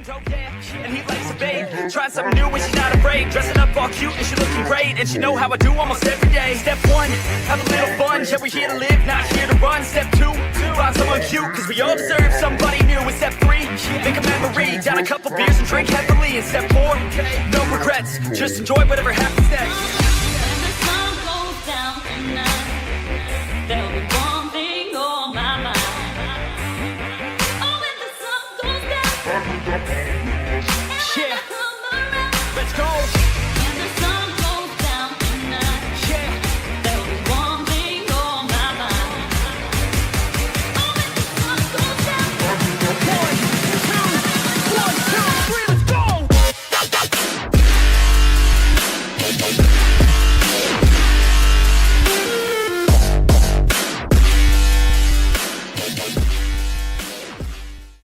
friend, oh yeah, and he likes a babe. Trying something new and she's not afraid. Dressing up all cute and she looking great, and she know how I do almost every day. Step one, have a little fun. Yeah, we're here to live, not here to run. Step two, find someone cute, cause we all deserve somebody new. And step three, make a memory. Down a couple beers and drink heavily. And step four, no regrets, just enjoy whatever happens next. When the sun goes down tonight, there'll be one thing on my mind. Oh, when the sun goes down.